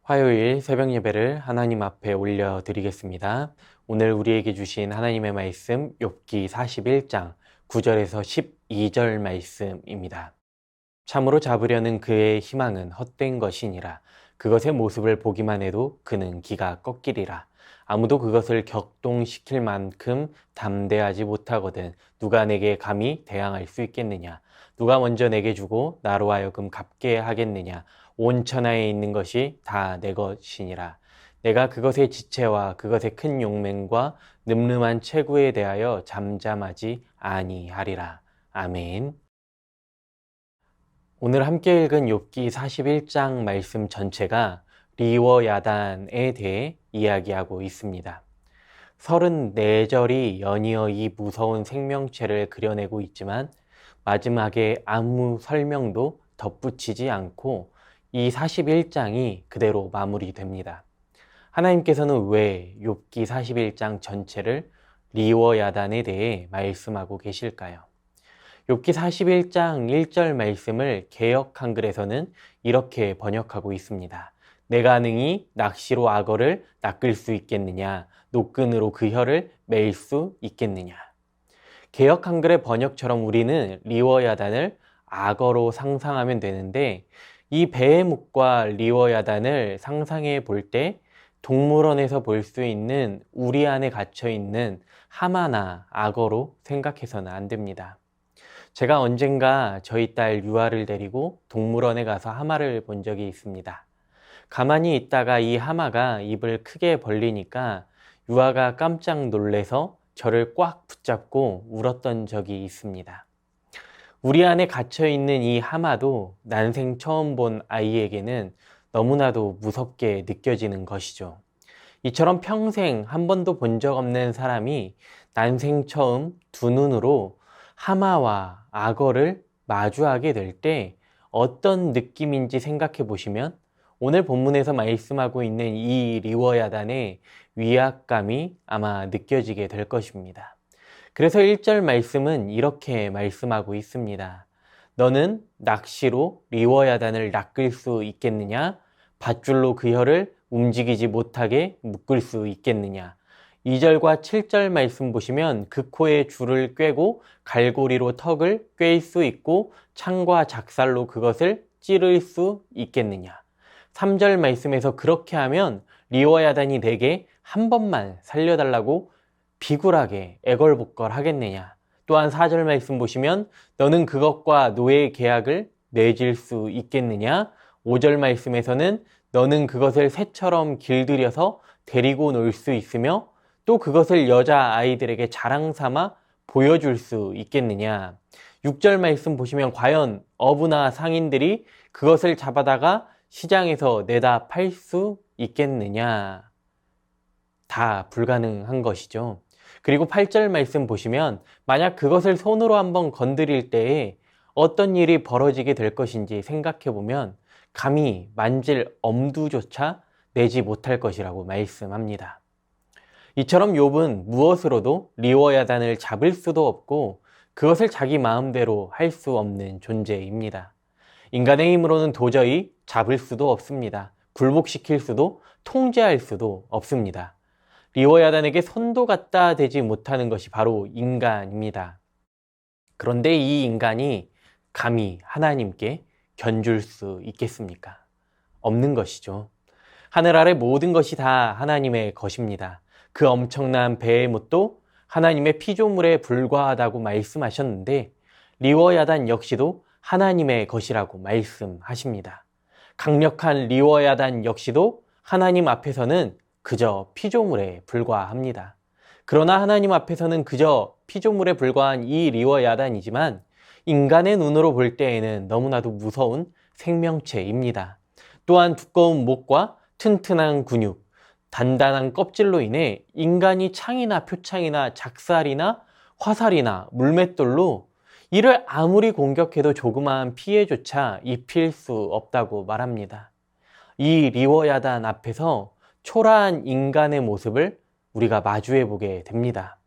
화요일 새벽 예배를 하나님 앞에 올려드리겠습니다. 오늘 우리에게 주신 하나님의 말씀 욥기 41장 9절에서 12절 말씀입니다. 참으로 잡으려는 그의 희망은 헛된 것이니라. 그것의 모습을 보기만 해도 그는 기가 꺾이리라. 아무도 그것을 격동시킬 만큼 담대하지 못하거든 누가 내게 감히 대항할 수 있겠느냐. 누가 먼저 내게 주고 나로 하여금 갚게 하겠느냐. 온 천하에 있는 것이 다 내 것이니라. 내가 그것의 지체와 그것의 큰 용맹과 늠름한 체구에 대하여 잠잠하지 아니하리라. 아멘. 오늘 함께 읽은 욥기 41장 말씀 전체가 리워야단에 대해 이야기하고 있습니다. 34절이 연이어 이 무서운 생명체를 그려내고 있지만 마지막에 아무 설명도 덧붙이지 않고 이 41장이 그대로 마무리됩니다. 하나님께서는 왜 욥기 41장 전체를 리워야단에 대해 말씀하고 계실까요? 욥기 41장 1절 말씀을 개역 한글에서는 이렇게 번역하고 있습니다. 내가 능히 낚시로 악어를 낚을 수 있겠느냐, 노끈으로 그 혀를 맬 수 있겠느냐. 개역 한글의 번역처럼 우리는 리워야단을 악어로 상상하면 되는데 이 베헤묵과 리워야단을 상상해 볼 때 동물원에서 볼 수 있는 우리 안에 갇혀 있는 하마나 악어로 생각해서는 안 됩니다. 제가 언젠가 저희 딸 유아를 데리고 동물원에 가서 하마를 본 적이 있습니다. 가만히 있다가 이 하마가 입을 크게 벌리니까 유아가 깜짝 놀래서 저를 꽉 붙잡고 울었던 적이 있습니다. 우리 안에 갇혀있는 이 하마도 난생 처음 본 아이에게는 너무나도 무섭게 느껴지는 것이죠. 이처럼 평생 한 번도 본 적 없는 사람이 난생 처음 두 눈으로 하마와 악어를 마주하게 될 때 어떤 느낌인지 생각해 보시면 오늘 본문에서 말씀하고 있는 이 리워야단의 위압감이 아마 느껴지게 될 것입니다. 그래서 1절 말씀은 이렇게 말씀하고 있습니다. 너는 낚시로 리워야단을 낚을 수 있겠느냐? 밧줄로 그 혀를 움직이지 못하게 묶을 수 있겠느냐? 2절과 7절 말씀 보시면 그 코에 줄을 꿰고 갈고리로 턱을 꿰일 수 있고 창과 작살로 그것을 찌를 수 있겠느냐? 3절 말씀에서 그렇게 하면 리워야단이 내게 한 번만 살려달라고 비굴하게 애걸복걸 하겠느냐. 또한 4절 말씀 보시면 너는 그것과 노예 계약을 맺을 수 있겠느냐. 5절 말씀에서는 너는 그것을 새처럼 길들여서 데리고 놀 수 있으며 또 그것을 여자아이들에게 자랑 삼아 보여줄 수 있겠느냐. 6절 말씀 보시면 과연 어부나 상인들이 그것을 잡아다가 시장에서 내다 팔 수 있겠느냐. 다 불가능한 것이죠. 그리고 8절 말씀 보시면 만약 그것을 손으로 한번 건드릴 때에 어떤 일이 벌어지게 될 것인지 생각해 보면 감히 만질 엄두조차 내지 못할 것이라고 말씀합니다. 이처럼 욥은 무엇으로도 리워야단을 잡을 수도 없고 그것을 자기 마음대로 할 수 없는 존재입니다. 인간의 힘으로는 도저히 잡을 수도 없습니다. 굴복시킬 수도 통제할 수도 없습니다. 리워야단에게 손도 갖다 대지 못하는 것이 바로 인간입니다. 그런데 이 인간이 감히 하나님께 견줄 수 있겠습니까? 없는 것이죠. 하늘 아래 모든 것이 다 하나님의 것입니다. 그 엄청난 베헤못도 하나님의 피조물에 불과하다고 말씀하셨는데 리워야단 역시도 하나님의 것이라고 말씀하십니다. 강력한 리워야단 역시도 하나님 앞에서는 그저 피조물에 불과합니다. 그러나 하나님 앞에서는 그저 피조물에 불과한 이 리워야단이지만 인간의 눈으로 볼 때에는 너무나도 무서운 생명체입니다. 또한 두꺼운 목과 튼튼한 근육, 단단한 껍질로 인해 인간이 창이나 표창이나 작살이나 화살이나 물맷돌로 이를 아무리 공격해도 조그마한 피해조차 입힐 수 없다고 말합니다. 이 리워야단 앞에서 초라한 인간의 모습을 우리가 마주해 보게 됩니다.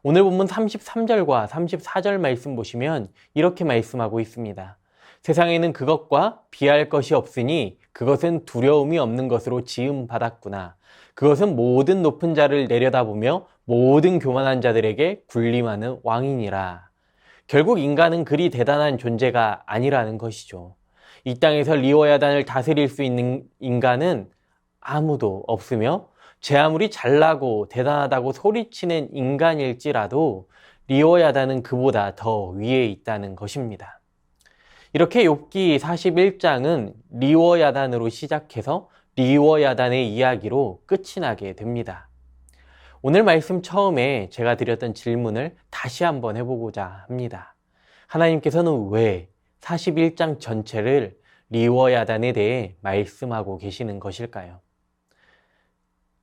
오늘 본문 33절과 34절 말씀 보시면 이렇게 말씀하고 있습니다. 세상에는 그것과 비할 것이 없으니 그것은 두려움이 없는 것으로 지음 받았구나. 그것은 모든 높은 자를 내려다보며 모든 교만한 자들에게 군림하는 왕이니라. 결국 인간은 그리 대단한 존재가 아니라는 것이죠. 이 땅에서 리워야단을 다스릴 수 있는 인간은 아무도 없으며 제 아무리 잘나고 대단하다고 소리치는 인간일지라도 리워야단은 그보다 더 위에 있다는 것입니다. 이렇게 욥기 41장은 리워야단으로 시작해서 리워야단의 이야기로 끝이 나게 됩니다. 오늘 말씀 처음에 제가 드렸던 질문을 다시 한번 해보고자 합니다. 하나님께서는 왜 41장 전체를 리워야단에 대해 말씀하고 계시는 것일까요?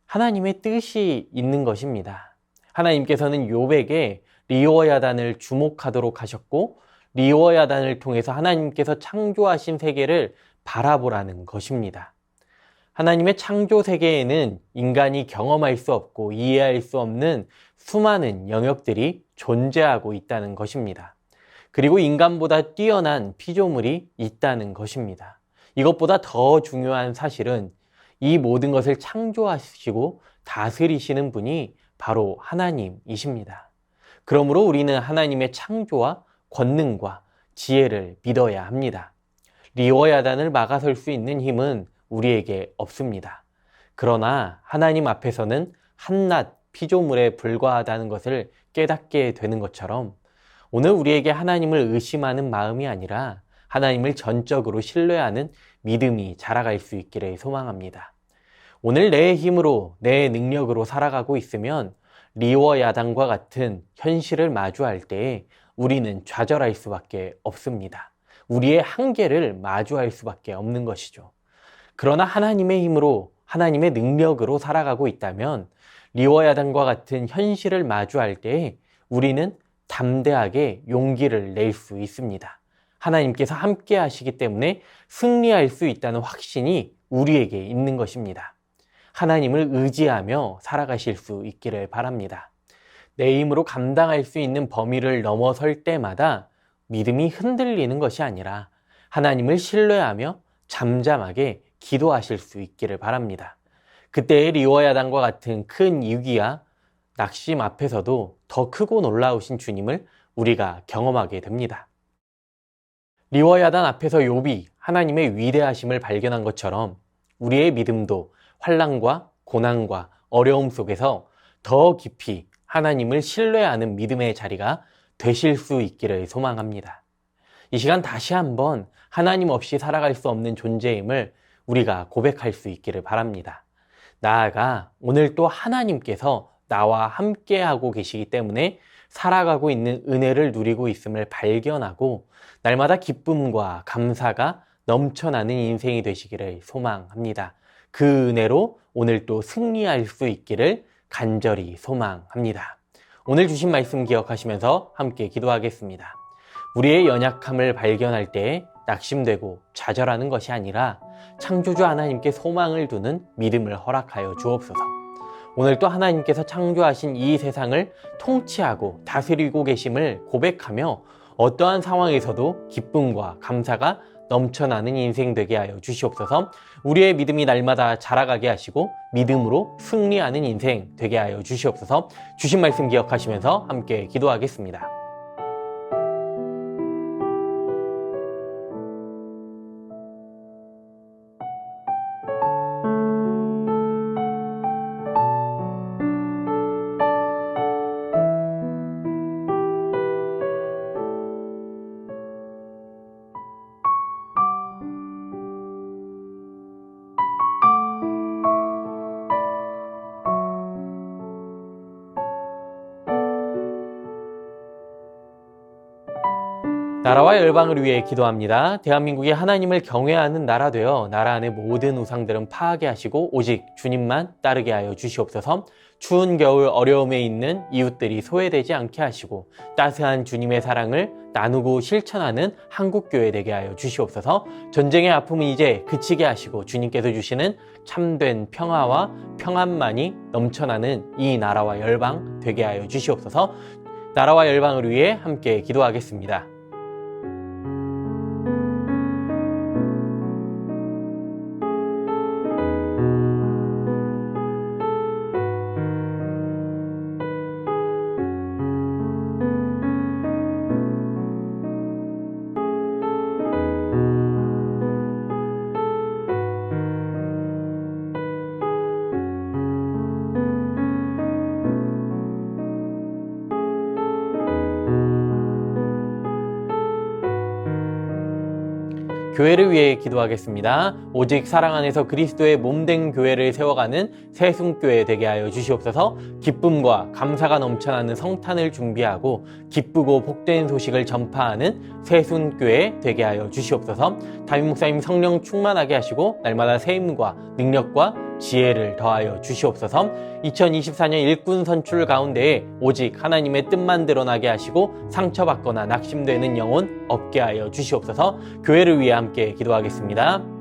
하나님의 뜻이 있는 것입니다. 하나님께서는 욥에게 리워야단을 주목하도록 하셨고 리워야단을 통해서 하나님께서 창조하신 세계를 바라보라는 것입니다. 하나님의 창조 세계에는 인간이 경험할 수 없고 이해할 수 없는 수많은 영역들이 존재하고 있다는 것입니다. 그리고 인간보다 뛰어난 피조물이 있다는 것입니다. 이것보다 더 중요한 사실은 이 모든 것을 창조하시고 다스리시는 분이 바로 하나님이십니다. 그러므로 우리는 하나님의 창조와 권능과 지혜를 믿어야 합니다. 리워야단을 막아설 수 있는 힘은 우리에게 없습니다. 그러나 하나님 앞에서는 한낱 피조물에 불과하다는 것을 깨닫게 되는 것처럼 오늘 우리에게 하나님을 의심하는 마음이 아니라 하나님을 전적으로 신뢰하는 믿음이 자라갈 수 있기를 소망합니다. 오늘 내 힘으로, 내 능력으로 살아가고 있으면 리워야단과 같은 현실을 마주할 때에 우리는 좌절할 수밖에 없습니다. 우리의 한계를 마주할 수밖에 없는 것이죠. 그러나 하나님의 힘으로, 하나님의 능력으로 살아가고 있다면 리워야단과 같은 현실을 마주할 때에 우리는 담대하게 용기를 낼 수 있습니다. 하나님께서 함께 하시기 때문에 승리할 수 있다는 확신이 우리에게 있는 것입니다. 하나님을 의지하며 살아가실 수 있기를 바랍니다. 내 힘으로 감당할 수 있는 범위를 넘어설 때마다 믿음이 흔들리는 것이 아니라 하나님을 신뢰하며 잠잠하게 기도하실 수 있기를 바랍니다. 그때의 리워야단과 같은 큰 위기와 낙심 앞에서도 더 크고 놀라우신 주님을 우리가 경험하게 됩니다. 리워야단 앞에서 욥이 하나님의 위대하심을 발견한 것처럼 우리의 믿음도 환난과 고난과 어려움 속에서 더 깊이 하나님을 신뢰하는 믿음의 자리가 되실 수 있기를 소망합니다. 이 시간 다시 한번 하나님 없이 살아갈 수 없는 존재임을 우리가 고백할 수 있기를 바랍니다. 나아가 오늘 또 하나님께서 나와 함께하고 계시기 때문에 살아가고 있는 은혜를 누리고 있음을 발견하고 날마다 기쁨과 감사가 넘쳐나는 인생이 되시기를 소망합니다. 그 은혜로 오늘 또 승리할 수 있기를 간절히 소망합니다. 오늘 주신 말씀 기억하시면서 함께 기도하겠습니다. 우리의 연약함을 발견할 때 낙심되고 좌절하는 것이 아니라 창조주 하나님께 소망을 두는 믿음을 허락하여 주옵소서. 오늘 또 하나님께서 창조하신 이 세상을 통치하고 다스리고 계심을 고백하며 어떠한 상황에서도 기쁨과 감사가 넘쳐나는 인생 되게 하여 주시옵소서. 우리의 믿음이 날마다 자라가게 하시고 믿음으로 승리하는 인생 되게 하여 주시옵소서. 주신 말씀 기억하시면서 함께 기도하겠습니다. 나라와 열방을 위해 기도합니다. 대한민국이 하나님을 경외하는 나라 되어 나라 안의 모든 우상들은 파하게 하시고 오직 주님만 따르게 하여 주시옵소서. 추운 겨울 어려움에 있는 이웃들이 소외되지 않게 하시고 따스한 주님의 사랑을 나누고 실천하는 한국교회 되게 하여 주시옵소서. 전쟁의 아픔은 이제 그치게 하시고 주님께서 주시는 참된 평화와 평안만이 넘쳐나는 이 나라와 열방 되게 하여 주시옵소서. 나라와 열방을 위해 함께 기도하겠습니다. 교회를 위해 기도하겠습니다. 오직 사랑 안에서 그리스도의 몸된 교회를 세워가는 새순교회 되게 하여 주시옵소서. 기쁨과 감사가 넘쳐나는 성탄을 준비하고 기쁘고 복된 소식을 전파하는 새순교회 되게 하여 주시옵소서. 담임 목사님 성령 충만하게 하시고 날마다 새 힘과 능력과 지혜를 더하여 주시옵소서. 2024년 일꾼 선출 가운데에 오직 하나님의 뜻만 드러나게 하시고 상처받거나 낙심되는 영혼 없게 하여 주시옵소서. 교회를 위해 함께 기도하겠습니다.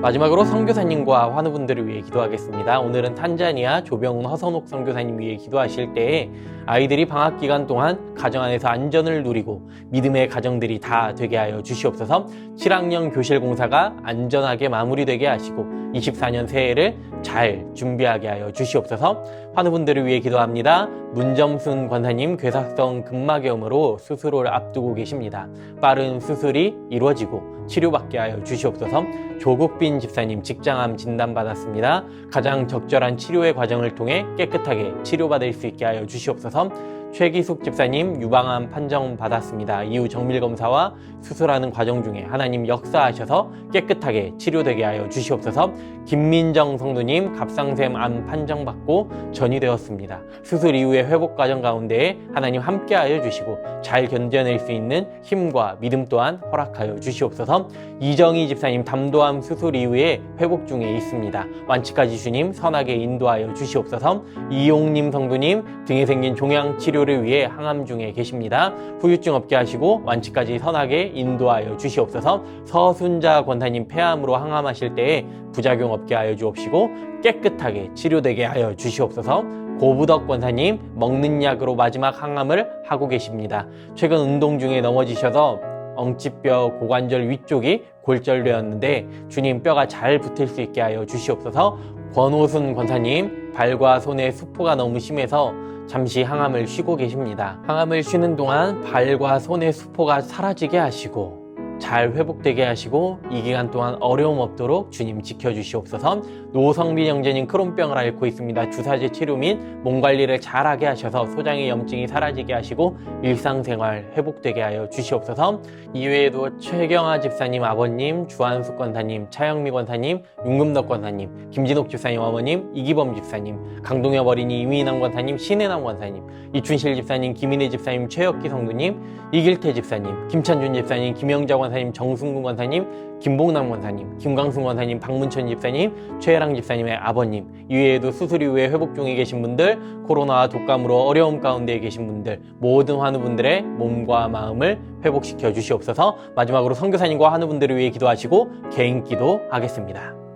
마지막으로 선교사님과 환우분들을 위해 기도하겠습니다. 오늘은 탄자니아 조병훈 허선옥 선교사님 위해 기도하실 때에 아이들이 방학 기간 동안 가정 안에서 안전을 누리고 믿음의 가정들이 다 되게 하여 주시옵소서. 7학년 교실 공사가 안전하게 마무리되게 하시고 24년 새해를 잘 준비하게 하여 주시옵소서. 환우분들을 위해 기도합니다. 문점순 권사님 괴사성 근막염으로 수술을 앞두고 계십니다. 빠른 수술이 이루어지고 치료받게 하여 주시옵소서. 조국빈 집사님 직장암 진단받았습니다. 가장 적절한 치료의 과정을 통해 깨끗하게 치료받을 수 있게 하여 주시옵소서. 최기숙 집사님 유방암 판정받았습니다. 이후 정밀검사와 수술하는 과정 중에 하나님 역사하셔서 깨끗하게 치료되게 하여 주시옵소서. 김민정 성도님 갑상샘 암 판정받고 전이되었습니다. 수술 이후의 회복 과정 가운데 하나님 함께하여 주시고 잘 견뎌낼 수 있는 힘과 믿음 또한 허락하여 주시옵소서. 이정희 집사님 담도암 수술 이후에 회복 중에 있습니다. 완치까지 주님 선하게 인도하여 주시옵소서. 이용님 성도님 등에 생긴 종양 치료를 위해 항암 중에 계십니다. 후유증 없게 하시고 완치까지 선하게 인도하여 주시옵소서. 서순자 권사님 폐암으로 항암하실 때에 부작용 없게 하여 주옵시고 깨끗하게 치료되게 하여 주시옵소서. 고부덕 권사님 먹는 약으로 마지막 항암을 하고 계십니다. 최근 운동 중에 넘어지셔서 엉치뼈 고관절 위쪽이 골절되었는데 주님 뼈가 잘 붙을 수 있게 하여 주시옵소서. 권호순 권사님 발과 손에 수포가 너무 심해서 잠시 항암을 쉬고 계십니다. 항암을 쉬는 동안 발과 손의 수포가 사라지게 하시고 잘 회복되게 하시고 이 기간 동안 어려움 없도록 주님 지켜주시옵소서. 노성빈 형제님 크론병을 앓고 있습니다. 주사제 치료 및 몸 관리를 잘하게 하셔서 소장의 염증이 사라지게 하시고 일상생활 회복되게 하여 주시옵소서. 이외에도 최경아 집사님 아버님, 주한숙 권사님, 차영미 권사님, 윤금덕 권사님, 김진옥 집사님 어머님, 이기범 집사님, 강동엽 어린이 이민남 권사님, 신혜남 권사님, 이춘실 집사님, 김인혜 집사님, 최혁기 성도님, 이길태 집사님, 김찬준 집사님, 김영자 권사님, 정승군 권사님, 김봉남 권사님, 김광순 권사님, 박문천 집사님, 최혜랑 집사님의 아버님, 이외에도 수술 이후에 회복 중에 계신 분들, 코로나와 독감으로 어려움 가운데 계신 분들, 모든 환우분들의 몸과 마음을 회복시켜 주시옵소서. 마지막으로 선교사님과 환우분들을 위해 기도하시고 개인 기도 하겠습니다.